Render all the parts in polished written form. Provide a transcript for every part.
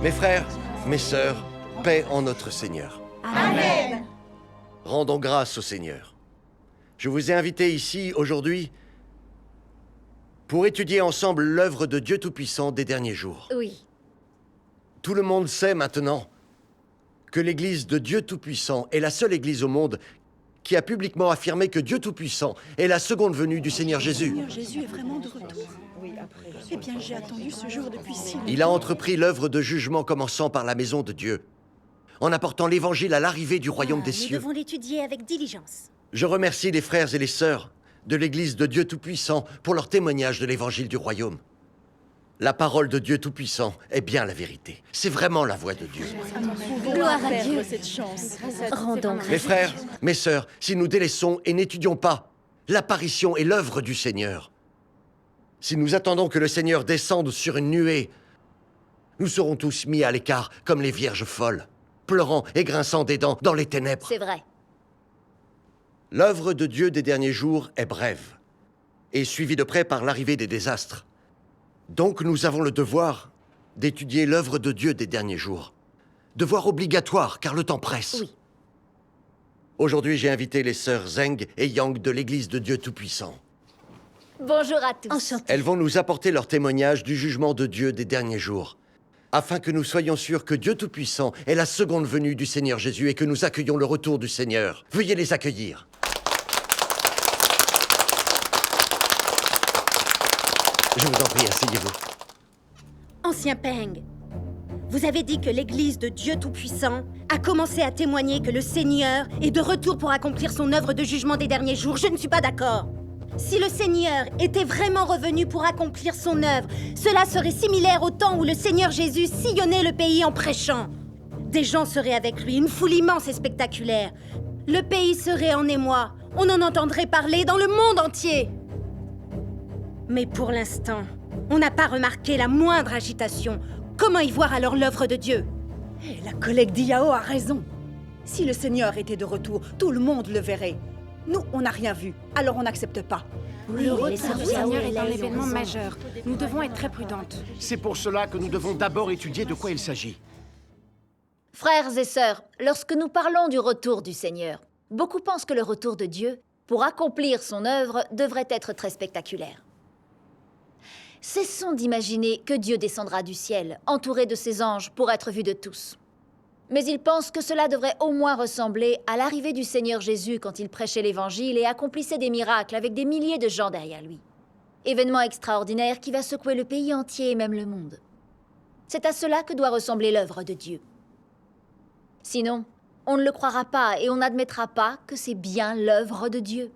Mes frères, mes sœurs, paix en notre Seigneur. Amen. Rendons grâce au Seigneur. Je vous ai invité ici aujourd'hui pour étudier ensemble l'œuvre de Dieu Tout-Puissant des derniers jours. Oui. Tout le monde sait maintenant que l'Église de Dieu Tout-Puissant est la seule Église au monde qui a publiquement affirmé que Dieu Tout-Puissant est la seconde venue du Seigneur Jésus. Seigneur Jésus est vraiment de retour. Eh bien, j'ai attendu ce jour depuis si longtemps. Il a entrepris l'œuvre de jugement commençant par la maison de Dieu, en apportant l'Évangile à l'arrivée du royaume des Nous cieux. devons l'étudier avec diligence. Je remercie les frères et les sœurs de l'Église de Dieu Tout-Puissant pour leur témoignage de l'Évangile du royaume. La parole de Dieu Tout-Puissant est bien la vérité. C'est vraiment la voix de Dieu. Gloire à Dieu. Cette chance. Rendons grâce. Mes frères, mes sœurs, si nous délaissons et n'étudions pas l'apparition et l'œuvre du Seigneur, si nous attendons que le Seigneur descende sur une nuée, nous serons tous mis à l'écart comme les vierges folles, pleurant et grinçant des dents dans les ténèbres. C'est vrai. L'œuvre de Dieu des derniers jours est brève et suivie de près par l'arrivée des désastres. Donc nous avons le devoir d'étudier l'œuvre de Dieu des derniers jours. Devoir obligatoire, car le temps presse. Oui. Aujourd'hui, j'ai invité les sœurs Zeng et Yang de l'Église de Dieu Tout-Puissant. Bonjour à tous. Enchanté. Elles vont nous apporter leur témoignage du jugement de Dieu des derniers jours, afin que nous soyons sûrs que Dieu Tout-Puissant est la seconde venue du Seigneur Jésus et que nous accueillons le retour du Seigneur. Veuillez les accueillir. Je vous en prie, asseyez-vous. Ancien Peng, vous avez dit que l'Église de Dieu Tout-Puissant a commencé à témoigner que le Seigneur est de retour pour accomplir son œuvre de jugement des derniers jours. Je ne suis pas d'accord. Si le Seigneur était vraiment revenu pour accomplir son œuvre, cela serait similaire au temps où le Seigneur Jésus sillonnait le pays en prêchant. Des gens seraient avec lui, une foule immense et spectaculaire. Le pays serait en émoi. On en entendrait parler dans le monde entier. Mais pour l'instant, on n'a pas remarqué la moindre agitation. Comment y voir alors l'œuvre de Dieu? Eh, la collègue d'Iao a raison. Si le Seigneur était de retour, tout le monde le verrait. Nous, on n'a rien vu, alors on n'accepte pas. Oui, Le Seigneur est un événement majeur. Nous devons être très prudentes. C'est pour cela que nous devons d'abord étudier de quoi il s'agit. Frères et sœurs, lorsque nous parlons du retour du Seigneur, beaucoup pensent que le retour de Dieu, pour accomplir son œuvre, devrait être très spectaculaire. Cessons d'imaginer que Dieu descendra du ciel, entouré de ses anges, pour être vu de tous. Mais ils pensent que cela devrait au moins ressembler à l'arrivée du Seigneur Jésus quand il prêchait l'Évangile et accomplissait des miracles avec des milliers de gens derrière lui. Événement extraordinaire qui va secouer le pays entier et même le monde. C'est à cela que doit ressembler l'œuvre de Dieu. Sinon, on ne le croira pas et on n'admettra pas que c'est bien l'œuvre de Dieu.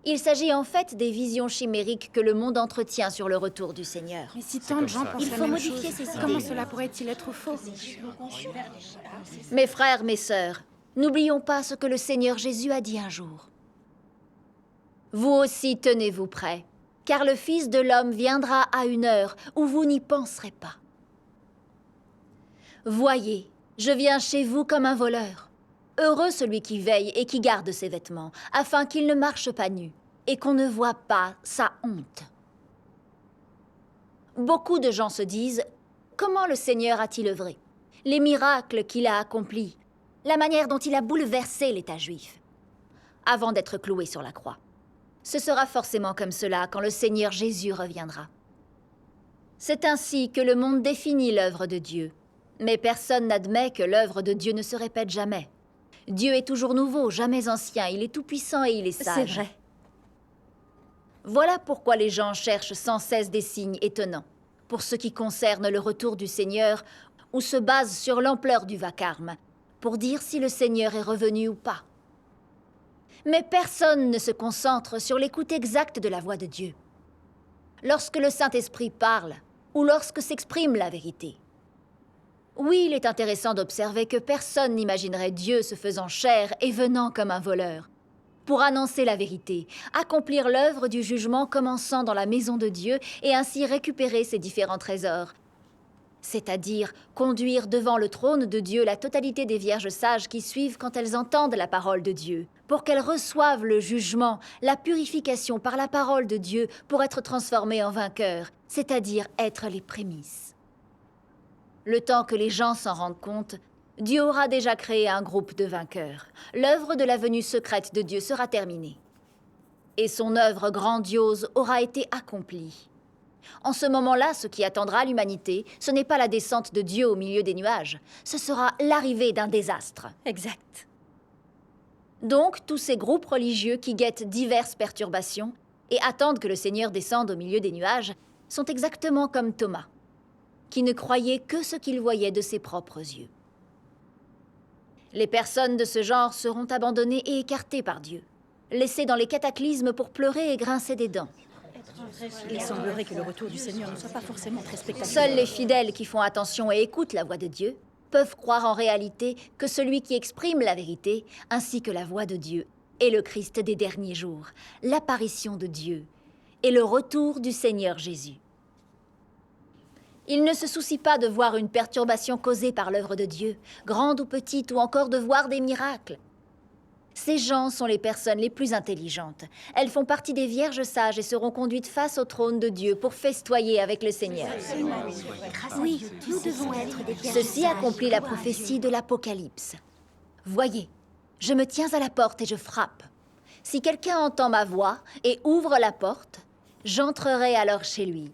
Il s'agit en fait des visions chimériques que le monde entretient sur le retour du Seigneur. Mais si tant de gens pensent Il la faut même modifier chose, ces idées. comment cela pourrait-il être faux? Mes frères, mes sœurs, n'oublions pas ce que le Seigneur Jésus a dit un jour. Vous aussi tenez-vous prêts, car le Fils de l'homme viendra à une heure où vous n'y penserez pas. Voyez, je viens chez vous comme un voleur. Heureux celui qui veille et qui garde ses vêtements, afin qu'il ne marche pas nu, et qu'on ne voie pas sa honte. Beaucoup de gens se disent « Comment le Seigneur a-t-il œuvré? Les miracles qu'il a accomplis, la manière dont il a bouleversé l'État juif, avant d'être cloué sur la croix. Ce sera forcément comme cela quand le Seigneur Jésus reviendra. C'est ainsi que le monde définit l'œuvre de Dieu. Mais personne n'admet que l'œuvre de Dieu ne se répète jamais. Dieu est toujours nouveau, jamais ancien, il est tout-puissant et il est sage. C'est vrai. Voilà pourquoi les gens cherchent sans cesse des signes étonnants, pour ce qui concerne le retour du Seigneur, ou se basent sur l'ampleur du vacarme, pour dire si le Seigneur est revenu ou pas. Mais personne ne se concentre sur l'écoute exacte de la voix de Dieu. Lorsque le Saint-Esprit parle, ou lorsque s'exprime la vérité. Oui, il est intéressant d'observer que personne n'imaginerait Dieu se faisant chair et venant comme un voleur, pour annoncer la vérité, accomplir l'œuvre du jugement commençant dans la maison de Dieu et ainsi récupérer ses différents trésors, c'est-à-dire conduire devant le trône de Dieu la totalité des vierges sages qui suivent quand elles entendent la parole de Dieu, pour qu'elles reçoivent le jugement, la purification par la parole de Dieu pour être transformées en vainqueurs, c'est-à-dire être les prémices. Le temps que les gens s'en rendent compte, Dieu aura déjà créé un groupe de vainqueurs. L'œuvre de la venue secrète de Dieu sera terminée. Et son œuvre grandiose aura été accomplie. En ce moment-là, ce qui attendra l'humanité, ce n'est pas la descente de Dieu au milieu des nuages, ce sera l'arrivée d'un désastre. Exact. Donc, tous ces groupes religieux qui guettent diverses perturbations et attendent que le Seigneur descende au milieu des nuages sont exactement comme Thomas, qui ne croyait que ce qu'il voyait de ses propres yeux. Les personnes de ce genre seront abandonnées et écartées par Dieu, laissées dans les cataclysmes pour pleurer et grincer des dents. Il semblerait que le retour du Seigneur ne soit pas forcément très spectaculaire. Seuls les fidèles qui font attention et écoutent la voix de Dieu peuvent croire en réalité que celui qui exprime la vérité, ainsi que la voix de Dieu, est le Christ des derniers jours, l'apparition de Dieu et le retour du Seigneur Jésus. Ils ne se soucient pas de voir une perturbation causée par l'œuvre de Dieu, grande ou petite, ou encore de voir des miracles. Ces gens sont les personnes les plus intelligentes. Elles font partie des vierges sages et seront conduites face au trône de Dieu pour festoyer avec le Seigneur. Oui, nous devons être des vierges Ceci sages. accomplit la prophétie de l'Apocalypse. Voyez, je me tiens à la porte et je frappe. Si quelqu'un entend ma voix et ouvre la porte, j'entrerai alors chez lui.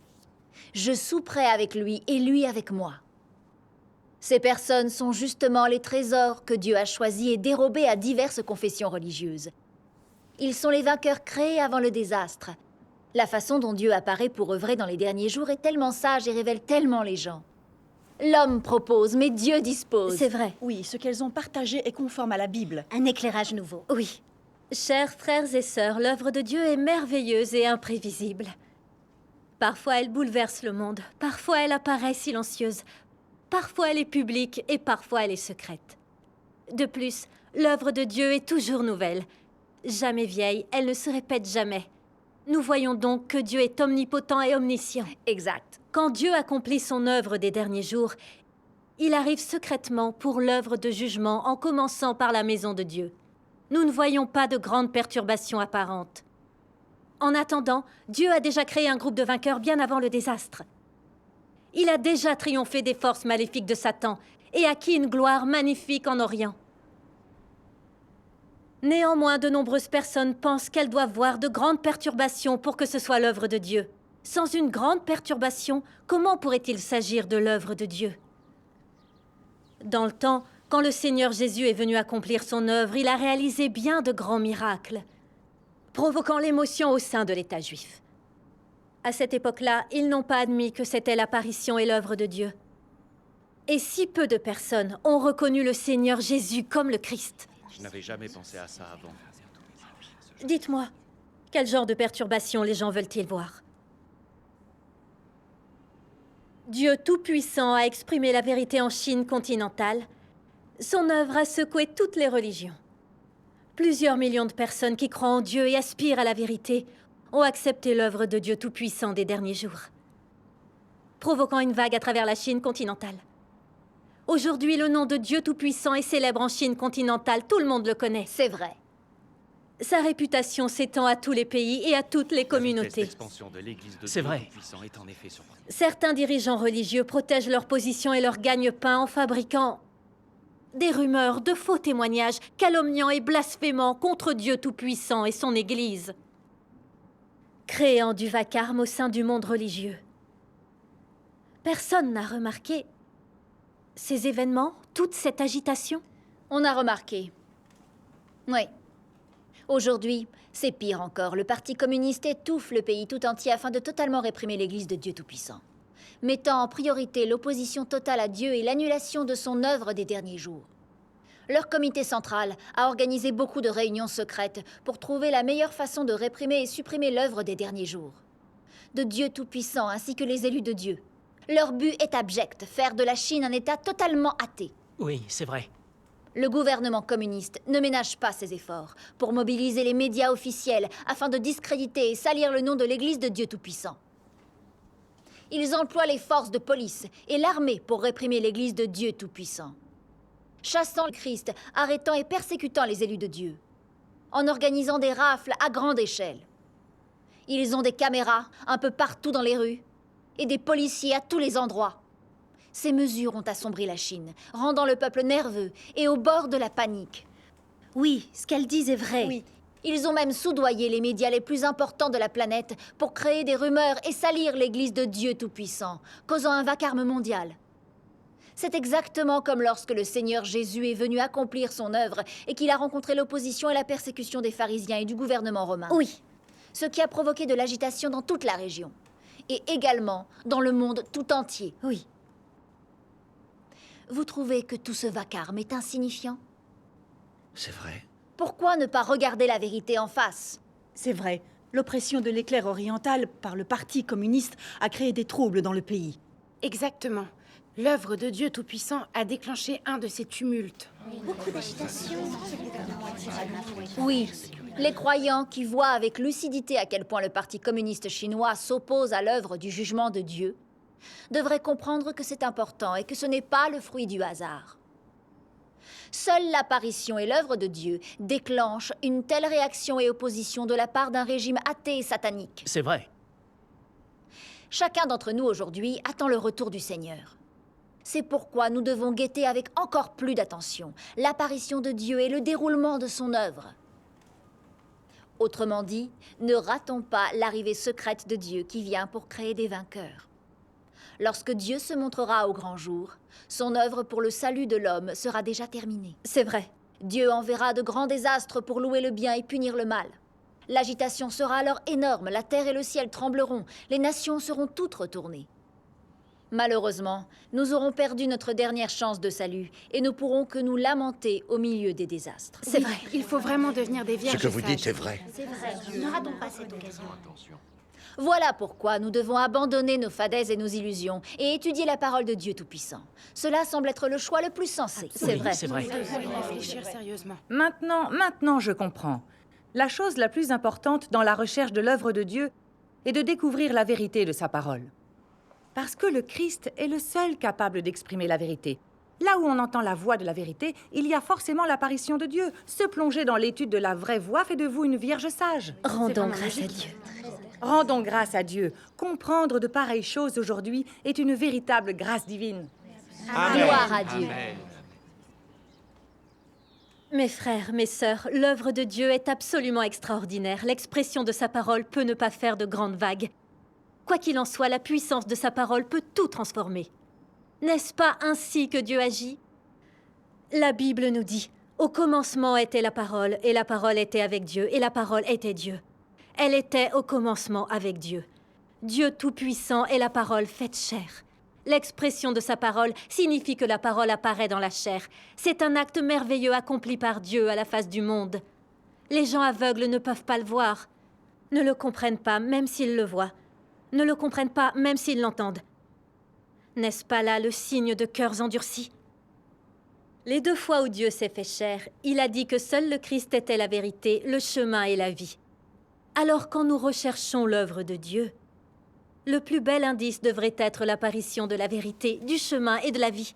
Je souperai avec lui et lui avec moi. Ces personnes sont justement les trésors que Dieu a choisis et dérobés à diverses confessions religieuses. Ils sont les vainqueurs créés avant le désastre. La façon dont Dieu apparaît pour œuvrer dans les derniers jours est tellement sage et révèle tellement les gens. L'homme propose, mais Dieu dispose. C'est vrai. Oui, ce qu'elles ont partagé est conforme à la Bible. Un éclairage nouveau. Oui. Chers frères et sœurs, l'œuvre de Dieu est merveilleuse et imprévisible. Parfois, elle bouleverse le monde. Parfois, elle apparaît silencieuse. Parfois, elle est publique et parfois, elle est secrète. De plus, l'œuvre de Dieu est toujours nouvelle. Jamais vieille, elle ne se répète jamais. Nous voyons donc que Dieu est omnipotent et omniscient. Exact. Quand Dieu accomplit son œuvre des derniers jours, il arrive secrètement pour l'œuvre de jugement en commençant par la maison de Dieu. Nous ne voyons pas de grandes perturbations apparentes. En attendant, Dieu a déjà créé un groupe de vainqueurs bien avant le désastre. Il a déjà triomphé des forces maléfiques de Satan et acquis une gloire magnifique en Orient. Néanmoins, de nombreuses personnes pensent qu'elles doivent voir de grandes perturbations pour que ce soit l'œuvre de Dieu. Sans une grande perturbation, comment pourrait-il s'agir de l'œuvre de Dieu? Dans le temps, quand le Seigneur Jésus est venu accomplir son œuvre, il a réalisé bien de grands miracles, provoquant l'émotion au sein de l'État juif. À cette époque-là, ils n'ont pas admis que c'était l'apparition et l'œuvre de Dieu. Et si peu de personnes ont reconnu le Seigneur Jésus comme le Christ. Je n'avais jamais pensé à ça avant. Dites-moi, quel genre de perturbation les gens veulent-ils voir? Dieu Tout-Puissant a exprimé la vérité en Chine continentale. Son œuvre a secoué toutes les religions. Plusieurs millions de personnes qui croient en Dieu et aspirent à la vérité ont accepté l'œuvre de Dieu Tout-Puissant des derniers jours, provoquant une vague à travers la Chine continentale. Aujourd'hui, le nom de Dieu Tout-Puissant est célèbre en Chine continentale, tout le monde le connaît. C'est vrai. Sa réputation s'étend à tous les pays et à toutes les communautés. L'expansion de l'Église de C'est Dieu vrai. Tout-Puissant est en effet surprenante. Certains dirigeants religieux protègent leur position et leur gagne-pain en fabriquant des rumeurs, de faux témoignages, calomniant et blasphémant contre Dieu Tout-Puissant et son Église, créant du vacarme au sein du monde religieux. Personne n'a remarqué ces événements, toute cette agitation? On a remarqué. Oui. Aujourd'hui, c'est pire encore. Le Parti communiste étouffe le pays tout entier afin de totalement réprimer l'Église de Dieu Tout-Puissant, mettant en priorité l'opposition totale à Dieu et l'annulation de son œuvre des derniers jours. Leur comité central a organisé beaucoup de réunions secrètes pour trouver la meilleure façon de réprimer et supprimer l'œuvre des derniers jours, de Dieu Tout-Puissant ainsi que les élus de Dieu. Leur but est abject, faire de la Chine un État totalement athée. Oui, c'est vrai. Le gouvernement communiste ne ménage pas ses efforts pour mobiliser les médias officiels afin de discréditer et salir le nom de l'Église de Dieu Tout-Puissant. Ils emploient les forces de police et l'armée pour réprimer l'Église de Dieu Tout-Puissant, chassant le Christ, arrêtant et persécutant les élus de Dieu, en organisant des rafles à grande échelle. Ils ont des caméras un peu partout dans les rues et des policiers à tous les endroits. Ces mesures ont assombri la Chine, rendant le peuple nerveux et au bord de la panique. Oui, ce qu'elles disent est vrai. Oui. Ils ont même soudoyé les médias les plus importants de la planète pour créer des rumeurs et salir l'Église de Dieu Tout-Puissant, causant un vacarme mondial. C'est exactement comme lorsque le Seigneur Jésus est venu accomplir son œuvre et qu'il a rencontré l'opposition et la persécution des pharisiens et du gouvernement romain. Oui. Ce qui a provoqué de l'agitation dans toute la région, et également dans le monde tout entier. Oui. Vous trouvez que tout ce vacarme est insignifiant? C'est vrai. Pourquoi ne pas regarder la vérité en face? C'est vrai. L'oppression de l'éclair oriental par le Parti communiste a créé des troubles dans le pays. Exactement. L'œuvre de Dieu Tout-Puissant a déclenché un de ces tumultes. Beaucoup d'agitation. Oui, les croyants qui voient avec lucidité à quel point le Parti communiste chinois s'oppose à l'œuvre du jugement de Dieu devraient comprendre que c'est important et que ce n'est pas le fruit du hasard. Seule l'apparition et l'œuvre de Dieu déclenchent une telle réaction et opposition de la part d'un régime athée et satanique. C'est vrai. Chacun d'entre nous aujourd'hui attend le retour du Seigneur. C'est pourquoi nous devons guetter avec encore plus d'attention l'apparition de Dieu et le déroulement de son œuvre. Autrement dit, ne ratons pas l'arrivée secrète de Dieu qui vient pour créer des vainqueurs. Lorsque Dieu se montrera au grand jour, son œuvre pour le salut de l'homme sera déjà terminée. C'est vrai. Dieu enverra de grands désastres pour louer le bien et punir le mal. L'agitation sera alors énorme, la terre et le ciel trembleront, les nations seront toutes retournées. Malheureusement, nous aurons perdu notre dernière chance de salut et ne pourrons que nous lamenter au milieu des désastres. C'est vrai. Il faut vraiment devenir des Ce vierges que vous sages. dites est vrai. C'est vrai. Ne ratons pas cette occasion. Voilà pourquoi nous devons abandonner nos fadaises et nos illusions et étudier la parole de Dieu Tout-Puissant. Cela semble être le choix le plus sensé. C'est vrai. C'est vrai. Nous devons y réfléchir sérieusement. Maintenant, je comprends. La chose la plus importante dans la recherche de l'œuvre de Dieu est de découvrir la vérité de sa parole. Parce que le Christ est le seul capable d'exprimer la vérité. Là où on entend la voix de la vérité, il y a forcément l'apparition de Dieu. Se plonger dans l'étude de la vraie voix fait de vous une vierge sage. Rendons grâce à Dieu. Rendons grâce à Dieu. Comprendre de pareilles choses aujourd'hui est une véritable grâce divine. Gloire à Dieu. Mes frères, mes sœurs, l'œuvre de Dieu est absolument extraordinaire. L'expression de sa parole peut ne pas faire de grandes vagues. Quoi qu'il en soit, la puissance de sa parole peut tout transformer. N'est-ce pas ainsi que Dieu agit? La Bible nous dit « Au commencement était la parole, et la parole était avec Dieu, et la parole était Dieu. Elle était au commencement avec Dieu. Dieu Tout-Puissant est la parole faite chair. » L'expression de sa parole signifie que la parole apparaît dans la chair. C'est un acte merveilleux accompli par Dieu à la face du monde. Les gens aveugles ne peuvent pas le voir, ne le comprennent pas même s'ils le voient, ne le comprennent pas même s'ils l'entendent. N'est-ce pas là le signe de cœurs endurcis? Les 2 fois où Dieu s'est fait chair, il a dit que seul le Christ était la vérité, le chemin et la vie. Alors quand nous recherchons l'œuvre de Dieu, le plus bel indice devrait être l'apparition de la vérité, du chemin et de la vie.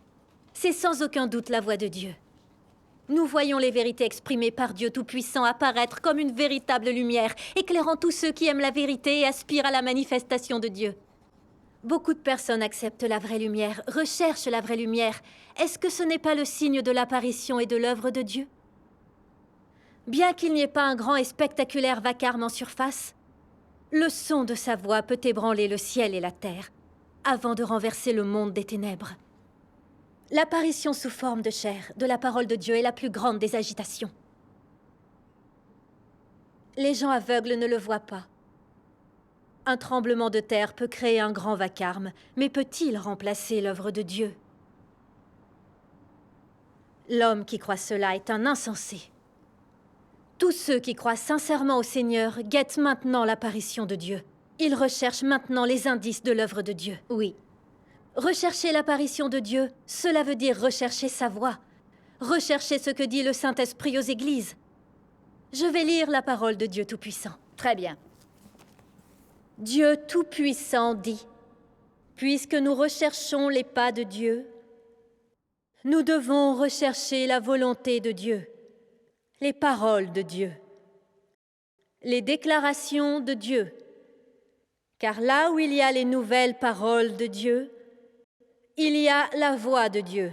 C'est sans aucun doute la voix de Dieu. Nous voyons les vérités exprimées par Dieu Tout-Puissant apparaître comme une véritable lumière, éclairant tous ceux qui aiment la vérité et aspirent à la manifestation de Dieu. Beaucoup de personnes acceptent la vraie lumière, recherchent la vraie lumière. Est-ce que ce n'est pas le signe de l'apparition et de l'œuvre de Dieu? Bien qu'il n'y ait pas un grand et spectaculaire vacarme en surface, le son de sa voix peut ébranler le ciel et la terre, avant de renverser le monde des ténèbres. L'apparition sous forme de chair de la parole de Dieu est la plus grande des agitations. Les gens aveugles ne le voient pas. Un tremblement de terre peut créer un grand vacarme, mais peut-il remplacer l'œuvre de Dieu? L'homme qui croit cela est un insensé. Tous ceux qui croient sincèrement au Seigneur guettent maintenant l'apparition de Dieu. Ils recherchent maintenant les indices de l'œuvre de Dieu. Oui. Rechercher l'apparition de Dieu, cela veut dire rechercher sa voix. Rechercher ce que dit le Saint-Esprit aux églises. Je vais lire la parole de Dieu Tout-Puissant. Très bien. Dieu Tout-Puissant dit, « Puisque nous recherchons les pas de Dieu, nous devons rechercher la volonté de Dieu, les paroles de Dieu, les déclarations de Dieu. Car là où il y a les nouvelles paroles de Dieu, il y a la voix de Dieu.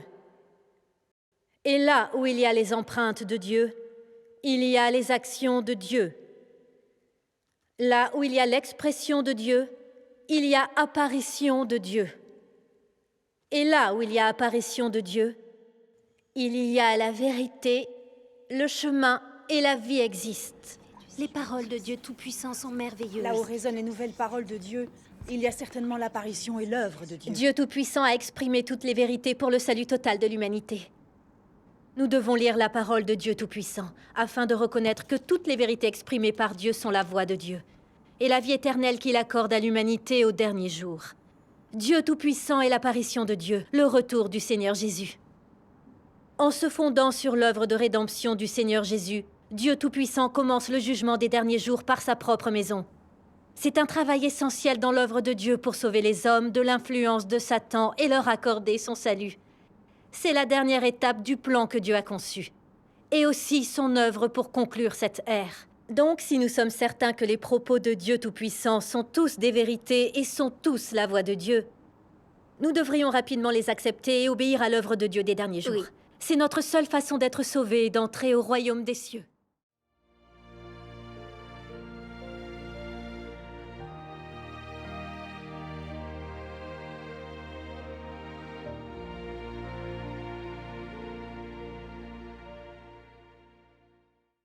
Et là où il y a les empreintes de Dieu, il y a les actions de Dieu. Là où il y a l'expression de Dieu, il y a apparition de Dieu. Et là où il y a apparition de Dieu, il y a la vérité, le chemin et la vie existent. Les paroles de Dieu Tout-Puissant sont merveilleuses. Là où résonnent les nouvelles paroles de Dieu, il y a certainement l'apparition et l'œuvre de Dieu. Dieu Tout-Puissant a exprimé toutes les vérités pour le salut total de l'humanité. Nous devons lire la parole de Dieu Tout-Puissant, afin de reconnaître que toutes les vérités exprimées par Dieu sont la voix de Dieu, et la vie éternelle qu'il accorde à l'humanité au dernier jour. Dieu Tout-Puissant est l'apparition de Dieu, le retour du Seigneur Jésus. En se fondant sur l'œuvre de rédemption du Seigneur Jésus, Dieu Tout-Puissant commence le jugement des derniers jours par sa propre maison. C'est un travail essentiel dans l'œuvre de Dieu pour sauver les hommes de l'influence de Satan et leur accorder son salut. C'est la dernière étape du plan que Dieu a conçu, et aussi son œuvre pour conclure cette ère. Donc, si nous sommes certains que les propos de Dieu Tout-Puissant sont tous des vérités et sont tous la voix de Dieu, nous devrions rapidement les accepter et obéir à l'œuvre de Dieu des derniers jours. Oui. C'est notre seule façon d'être sauvés et d'entrer au royaume des cieux.